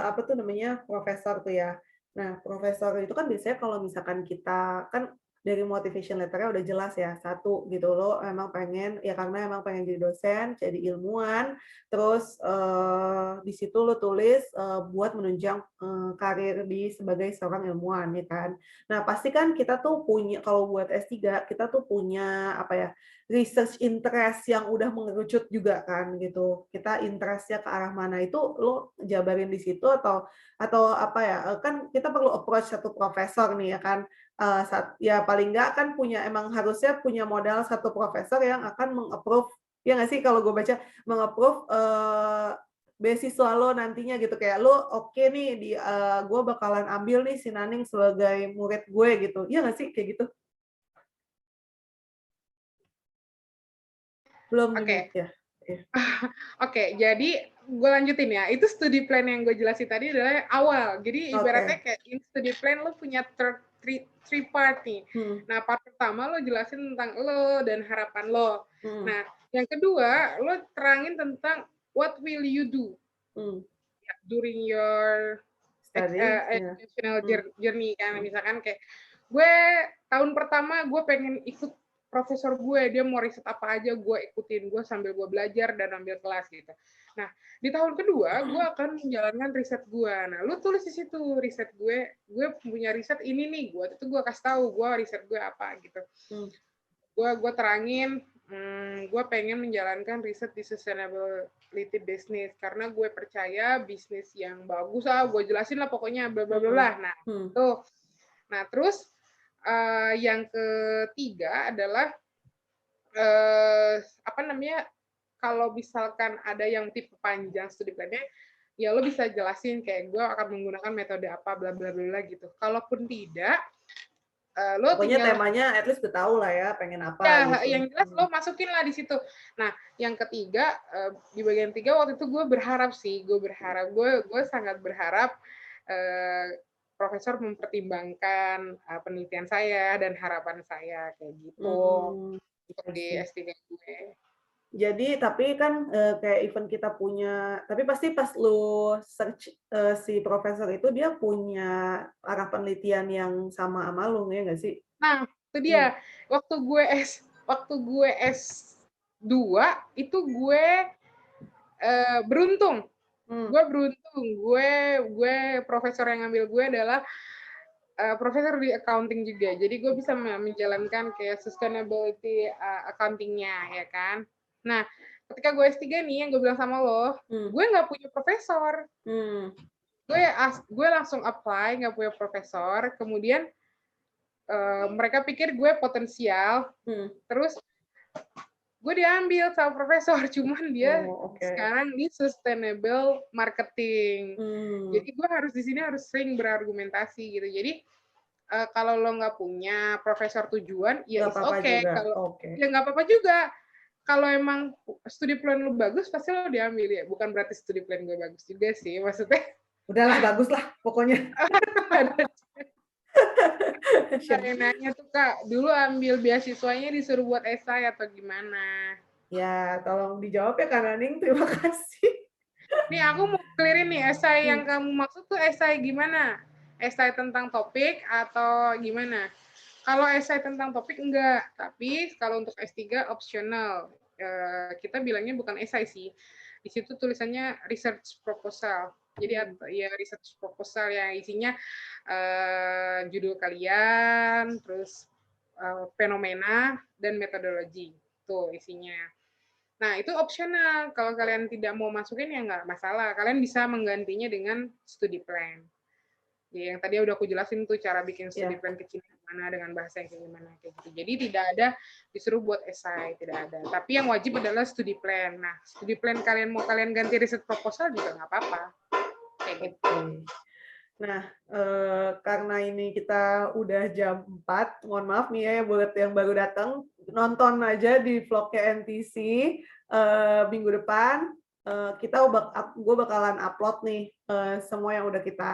apa tuh namanya profesor tuh ya. Nah, profesor itu kan biasanya kalau misalkan kita kan dari motivation letter-nya udah jelas ya, satu gitu lo emang pengen ya karena emang pengen jadi dosen, jadi ilmuwan, terus di situ lo tulis buat menunjang karir di sebagai seorang ilmuwan ya kan. Nah, pasti kan kita tuh punya kalau buat S3 kita tuh punya apa ya? Research interest yang udah mengerucut juga kan gitu. Kita interestnya ke arah mana itu lo jabarin di situ atau apa ya? Kan kita perlu approach satu profesor nih ya kan. Ya paling nggak kan emang harusnya punya modal satu profesor yang akan meng-approve ya nggak sih kalau gue baca meng-approve beasiswa lo nantinya gitu kayak lo oke nih di gue bakalan ambil nih si Naning sebagai murid gue gitu. Iya nggak sih kayak gitu? Belum ya. Oke, jadi gue lanjutin ya. Itu studi plan yang gue jelasin tadi adalah awal. Jadi ibaratnya kayak in studi plan lo punya three part nih. Nah, part pertama lo jelasin tentang lo dan harapan lo. Nah, yang kedua lo terangin tentang what will you do during your educational journey kan. Misalkan kayak gue tahun pertama gue pengen ikut profesor gue, dia mau riset apa aja gue ikutin, gue sambil gue belajar dan ambil kelas gitu. Nah, di tahun kedua gue akan menjalankan riset gue. Nah, lu tulis di situ riset gue punya riset ini nih, gue kasih tahu gue riset gue apa gitu. Gue terangin Gue pengen menjalankan riset di sustainability business karena gue percaya bisnis yang bagus gue jelasin lah pokoknya bla bla bla. Nah, tuh. Nah, terus yang ketiga adalah apa namanya? Kalau misalkan ada yang tipe panjang studi plannya, ya lo bisa jelasin kayak gue akan menggunakan metode apa bla bla bla gitu. Kalaupun tidak, lo pokoknya tinggal temanya at least udah tahu lah ya pengen apa ya, gitu. yang jelas lo masukin lah di situ. Nah, yang ketiga di bagian 3 waktu itu gue sangat berharap profesor mempertimbangkan penelitian saya dan harapan saya kayak gitu untuk di S3 gue. Jadi tapi kan kayak event kita punya, tapi pasti pas lu search si profesor itu dia punya arah penelitian yang sama lu ya nggak sih? Nah, itu dia. Waktu gue S2 itu gue beruntung. Gue profesor yang ngambil gue adalah profesor di accounting juga. Jadi gue bisa menjalankan kayak sustainability accounting-nya, ya kan. Nah, ketika gue S3 nih, yang gue bilang sama lo, gue nggak punya profesor. Gue langsung apply, nggak punya profesor. Kemudian mereka pikir gue potensial. Terus gue diambil sama profesor, cuman dia sekarang di sustainable marketing. Jadi gue di sini harus sering berargumentasi gitu. Jadi kalau lo nggak punya profesor tujuan, ya it's okay. Kalau ya nggak apa-apa juga. Kalau emang studi plan lo bagus, pasti lo diambil ya. Bukan berarti studi plan gue bagus juga sih, maksudnya. Udahlah, bagus lah pokoknya. Ada yang nanya tuh Kak, dulu ambil beasiswanya disuruh buat esai atau gimana? Ya, tolong dijawab ya Kak Naning, terima kasih. Nih aku mau clearin nih, esai yang kamu maksud tuh esai gimana? Esai tentang topik atau gimana? Kalau esai tentang topik enggak, tapi kalau untuk S3 optional. Kita bilangnya bukan esai sih. Di situ tulisannya research proposal. Jadi ya research proposal yang isinya judul kalian, terus fenomena dan metodologi. Tuh isinya. Nah, itu opsional. Kalau kalian tidak mau masukin ya nggak masalah. Kalian bisa menggantinya dengan studi plan. Ya, yang tadi udah aku jelasin tuh cara bikin studi plan kecil gimana dengan bahasa yang kayak gimana kayak gitu. Jadi tidak ada disuruh buat esai, tidak ada. Tapi yang wajib adalah studi plan. Nah, studi plan kalian mau kalian ganti riset proposal juga nggak apa-apa. Kayak gitu. Nah, karena ini kita udah jam 4, mohon maaf nih ya buat yang baru datang, nonton aja di vlognya NTC minggu depan. Gue bakalan upload nih semua yang udah kita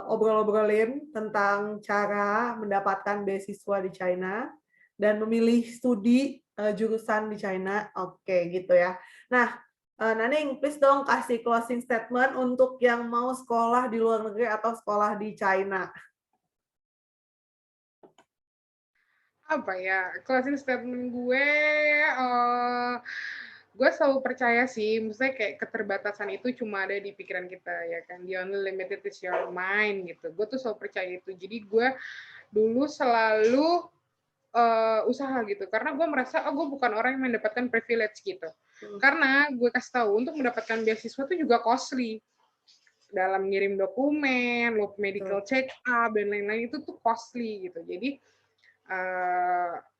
obrol-obrolin tentang cara mendapatkan beasiswa di China dan memilih studi jurusan di China. Oke, gitu ya. Nah, Naning, please dong kasih closing statement untuk yang mau sekolah di luar negeri atau sekolah di China. Apa ya, closing statement gue selalu percaya sih, maksudnya kayak keterbatasan itu cuma ada di pikiran kita, ya kan. The only limited is your mind, gitu. Gue tuh selalu percaya itu. Jadi gue dulu selalu usaha gitu, karena gue merasa, gue bukan orang yang mendapatkan privilege gitu. Karena gue kasih tahu, untuk mendapatkan beasiswa itu juga costly. Dalam ngirim dokumen, medical check up, dan lain-lain itu tuh costly gitu. Jadi,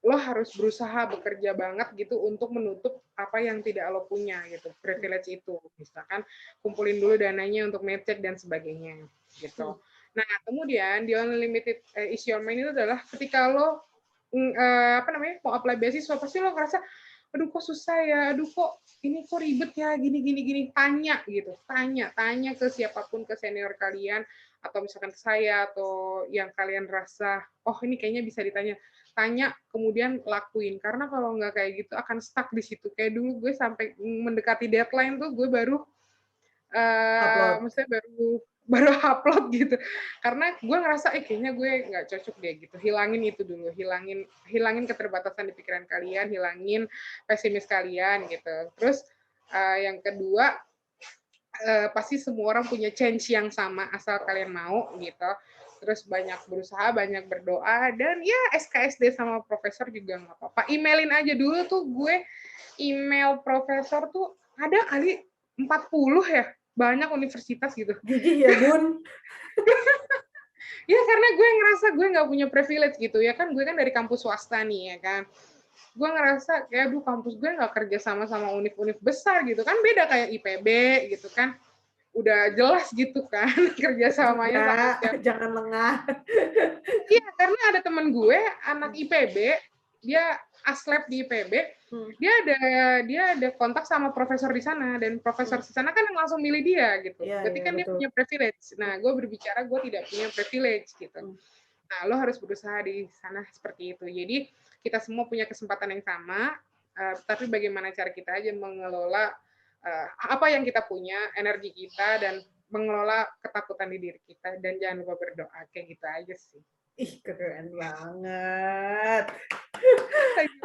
lo harus berusaha bekerja banget gitu untuk menutup apa yang tidak lo punya gitu, privilege itu. Misalkan kumpulin dulu dananya untuk medcheck dan sebagainya gitu. Nah, kemudian the only limited is your mind itu adalah ketika lo mau apply beasiswa, pasti lo ngerasa aduh kok susah ya, aduh kok ini kok ribet ya, gini, tanya gitu, tanya ke siapapun, ke senior kalian, atau misalkan ke saya, atau yang kalian rasa, oh ini kayaknya bisa ditanya, tanya, kemudian lakuin, karena kalau nggak kayak gitu akan stuck di situ. Kayak dulu gue sampai mendekati deadline tuh gue baru maksudnya baru upload gitu, karena gue ngerasa kayaknya gue nggak cocok deh gitu. Hilangin itu dulu, hilangin keterbatasan di pikiran kalian, hilangin pesimis kalian gitu. Terus yang kedua, pasti semua orang punya change yang sama asal kalian mau gitu. terus banyak berusaha, banyak berdoa, dan ya SKSD sama profesor juga nggak apa-apa. Emailin aja dulu tuh gue, email profesor tuh ada kali 40 ya, banyak universitas gitu. Gigih ya, Bun. Ya karena gue ngerasa gue nggak punya privilege gitu ya kan, gue kan dari kampus swasta nih ya kan. Gue ngerasa kayak aduh kampus gue nggak kerja sama univ-univ besar gitu kan, beda kayak IPB gitu kan, udah jelas gitu kan kerjasamanya sama Juga, siapa. jangan lengah. Iya, karena ada temen gue anak IPB, dia aslab di IPB, dia ada kontak sama profesor di sana, dan profesor di sana kan yang langsung milih dia gitu. Iya, Berarti iya, kan dia betul. punya privilege. Nah, gue berbicara gue tidak punya privilege gitu. Nah, lo harus berusaha di sana seperti itu. Jadi kita semua punya kesempatan yang sama, tapi bagaimana cara kita aja mengelola apa yang kita punya, energi kita, dan mengelola ketakutan di diri kita, dan jangan lupa berdoa. Kayak gitu aja sih. Ih, keren banget.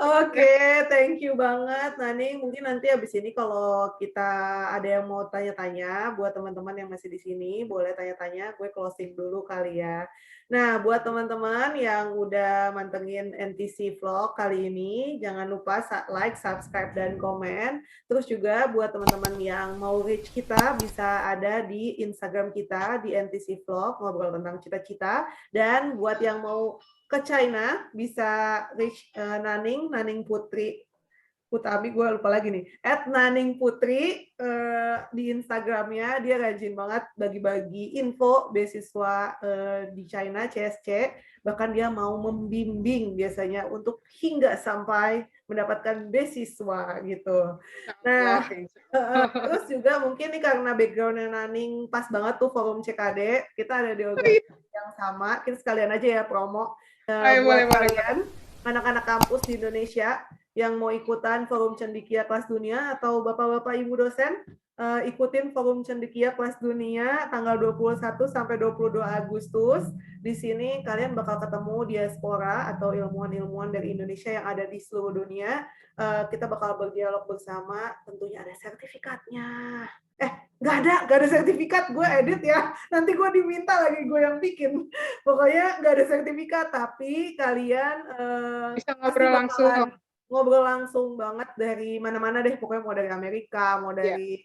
Oke, thank you banget, Naning. Mungkin nanti habis ini kalau kita ada yang mau tanya-tanya, buat teman-teman yang masih di sini, boleh tanya-tanya. Gue closing dulu kali ya. Nah, buat teman-teman yang udah mantengin NTC Vlog kali ini, jangan lupa like, subscribe, dan komen. Terus juga buat teman-teman yang mau reach kita, bisa ada di Instagram kita, di NTC Vlog, ngobrol tentang cita-cita. Dan buat yang mau ke China, bisa reach Naning Putri Utami, gue lupa lagi nih, @Naning Putri di Instagramnya. Dia rajin banget bagi-bagi info beasiswa di China, CSC. Bahkan dia mau membimbing biasanya untuk hingga sampai mendapatkan beasiswa gitu. Nah, terus juga mungkin nih karena background-nya Naning pas banget tuh forum CKD, kita ada di organisasi yang sama, kita sekalian aja ya promo buat kalian anak-anak kampus di Indonesia yang mau ikutan forum cendekia kelas dunia atau bapak-bapak ibu dosen, ikutin forum cendekia kelas dunia tanggal 21 sampai 22 Agustus. Di sini kalian bakal ketemu diaspora atau ilmuwan-ilmuwan dari Indonesia yang ada di seluruh dunia. Kita bakal berdialog bersama, tentunya ada sertifikatnya. Nggak ada sertifikat, gue edit ya, nanti gue diminta lagi gue yang bikin. Pokoknya nggak ada sertifikat, tapi kalian bisa ngobrol langsung banget dari mana-mana deh, pokoknya mau dari Amerika, mau dari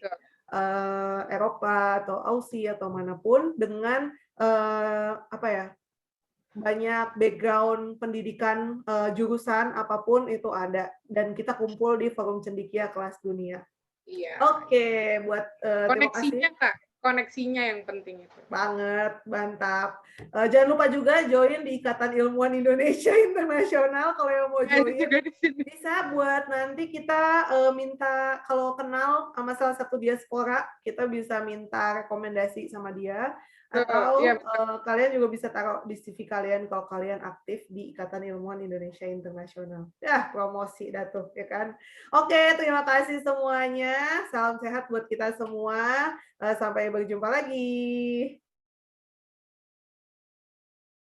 Eropa atau Aussie atau manapun, dengan banyak background pendidikan, jurusan apapun itu ada, dan kita kumpul di forum cendekia kelas dunia. Iya. Oke, buat terima kasih. Koneksinya yang penting itu. Banget, mantap. Jangan lupa juga join di Ikatan Ilmuwan Indonesia Internasional kalau yang mau join. Bisa buat nanti kita minta, kalau kenal sama salah satu diaspora, kita bisa minta rekomendasi sama dia. Atau kalian juga bisa taruh di CV kalian kalau kalian aktif di Ikatan Ilmuwan Indonesia Internasional. Promosi dah tuh, ya kan? Oke, terima kasih semuanya. Salam sehat buat kita semua. Sampai berjumpa lagi.